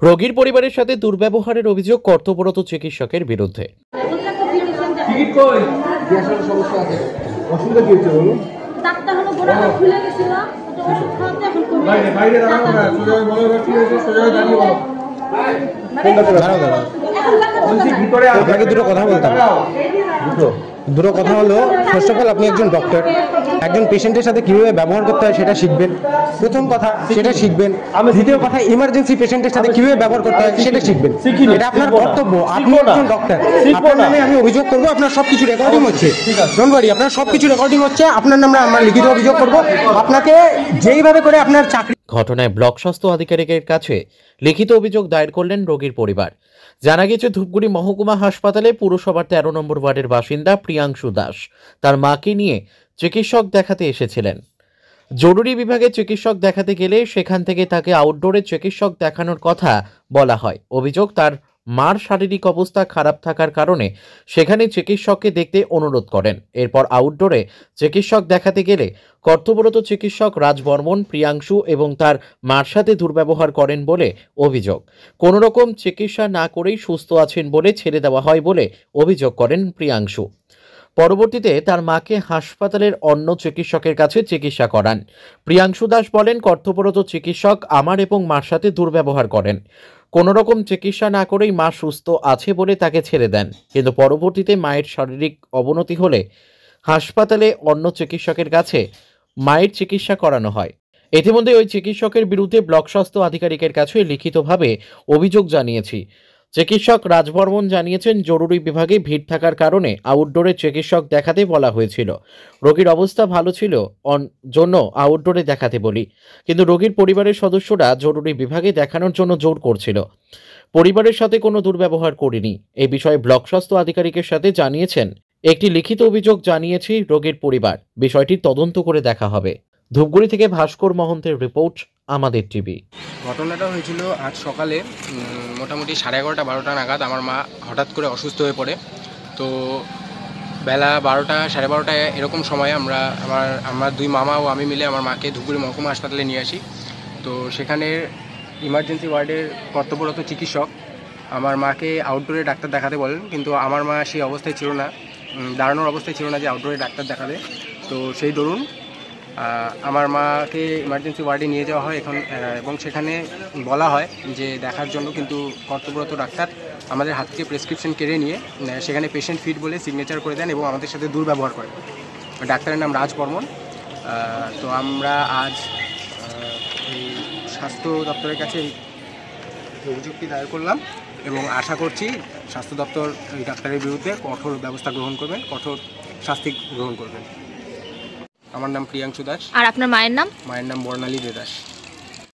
রোগীর পরিবারের সাথে দুর্ব্যবহারের অভিযোগ কর্তব্যরত চিকিৎসকের বিরুদ্ধে। আপনাকে দুটো কথা বলতাম। দুটো কথা হলো, ফার্স্ট অফ অল আপনি একজন ডক্টর, একজন পেশেন্টের সাথে কিভাবে ব্যবহার করতে হয় সেটা শিখবেন, প্রথম কথা সেটা শিখবেন। দ্বিতীয় কথা, ইমার্জেন্সি পেশেন্টের সাথে কিভাবে ব্যবহার করতে হয় সেটা শিখবেন। এটা আপনার কর্তব্য। আপনি একজন ডক্টর, আপনার নামে আমি অভিযোগ করবো। আপনার সবকিছু রেকর্ডিং হচ্ছে, ডোন্ট ওয়ারি, আপনার সবকিছু রেকর্ডিং হচ্ছে। আপনার নামে আমরা লিখিত অভিযোগ করবো। আপনাকে যেইভাবে করে আপনার চাকরি। ঘটনায় ব্লক স্বাস্থ্য আধিকারিকের কাছে লিখিত অভিযোগ দায়ের করলেন রোগীর পরিবার। জানা গেছে, ধূপগুড়ি মহকুমা হাসপাতালে পুরসভার 13 নম্বর ওয়ার্ডের বাসিন্দা প্রিয়াংশু দাস তার মাকে নিয়ে চিকিৎসক দেখাতে এসেছিলেন। জরুরি বিভাগে চিকিৎসক দেখাতে গেলে সেখান থেকে তাকে আউটডোরে চিকিৎসক দেখানোর কথা বলা হয়। অভিযোগ, তার মার শারীরিক অবস্থা খারাপ থাকার কারণে সেখানে চিকিৎসককে দেখতে অনুরোধ করেন। এরপর আউটডোরে চিকিৎসক দেখাতে গেলে কর্তব্যরত চিকিৎসক রাজবর্মন প্রিয়াংশু এবং তার মার সাথে দুর্ব্যবহার করেন বলে অভিযোগ। কোনো রকম চিকিৎসা না করেই সুস্থ আছেন বলে ছেড়ে দেওয়া হয় বলে অভিযোগ করেন প্রিয়াংশু। পরবর্তীতে তার মাকে হাসপাতালের অন্য চিকিৎসকের কাছে চিকিৎসা করান। প্রিয়াংশু দাস বলেন, কর্তব্যরত চিকিৎসক আমার এবং মার সাথে দুর্ব্যবহার করেন। কোনো রকম চিকিৎসা না করেই মা সুস্থ আছে বলে তাকে ছেড়ে দেন, কিন্তু পরবর্তীতে মায়ের শারীরিক অবনতি হলে হাসপাতালে অন্য চিকিৎসকের কাছে মায়ের চিকিৎসা করানো হয়। ইতিমধ্যে ওই চিকিৎসকের বিরুদ্ধে ব্লক স্বাস্থ্য আধিকারিকের কাছে লিখিতভাবে অভিযোগ জানিয়েছি। চিকিৎসক রাজবর্মন জানিয়েছেন, জরুরি বিভাগে ভিড় থাকার কারণে আউটডোরে চিকিৎসক দেখাতে বলা হয়েছিল। রোগীর অবস্থা ভালো ছিল জন্য আউটডোরে দেখাতে বলি, কিন্তু রোগীর পরিবারের সদস্যরা জরুরি বিভাগে দেখানোর জন্য জোর করছিল। পরিবারের সাথে কোনো দুর্ব্যবহার করিনি। এই বিষয়ে ব্লক স্বাস্থ্য আধিকারিকের সাথে জানিয়েছেন। একটি লিখিত অভিযোগ জানিয়েছি রোগীর পরিবার। বিষয়টির তদন্ত করে দেখা হবে। ধূপগুড়ি থেকে ভাস্কর মহন্তের রিপোর্ট, আমাদের টিভি। ঘটনাটা হয়েছিল আজ সকালে মোটামুটি 11:30-12টা নাগাদ। আমার মা হঠাৎ করে অসুস্থ হয়ে পড়ে। তো বেলা 12টা 12:30 এরকম সময়ে আমার দুই মামা ও আমি মিলে আমার মাকে ধূপগুড়ি মহকুমা হাসপাতালে নিয়ে আসি। তো সেখানে ইমার্জেন্সি ওয়ার্ডের কর্তব্যরত চিকিৎসক আমার মাকে আউটডোরে ডাক্তার দেখাতে বলেন, কিন্তু আমার মা সেই অবস্থায় ছিল না, দাঁড়ানোর অবস্থায় ছিল না যে আউটডোরে ডাক্তার দেখাবে। তো সেই দরুন আমার মাকে ইমার্জেন্সি ওয়ার্ডে নিয়ে যাওয়া হয় এবং সেখানে বলা হয় যে দেখার জন্য, কিন্তু কর্তব্যরত ডাক্তার আমাদের হাত থেকে প্রেসক্রিপশন কেড়ে নিয়ে সেখানে পেশেন্ট ফিট বলে সিগনেচার করে দেন এবং আমাদের সাথে দুর্ব্যবহার করেন। ডাক্তারের নাম রাজবর্মন। তো আমরা আজ এই স্বাস্থ্য দপ্তরের কাছে অভিযোগটি দায়ের করলাম এবং আশা করছি স্বাস্থ্য দপ্তর এই ডাক্তারের বিরুদ্ধে কঠোর ব্যবস্থা গ্রহণ করবেন, কঠোর শাস্তি গ্রহণ করবেন। আমার নাম প্রিয়াংশু দাস। আর আপনার মায়ের নাম? মায়ের নাম বর্ণালী দে দাস।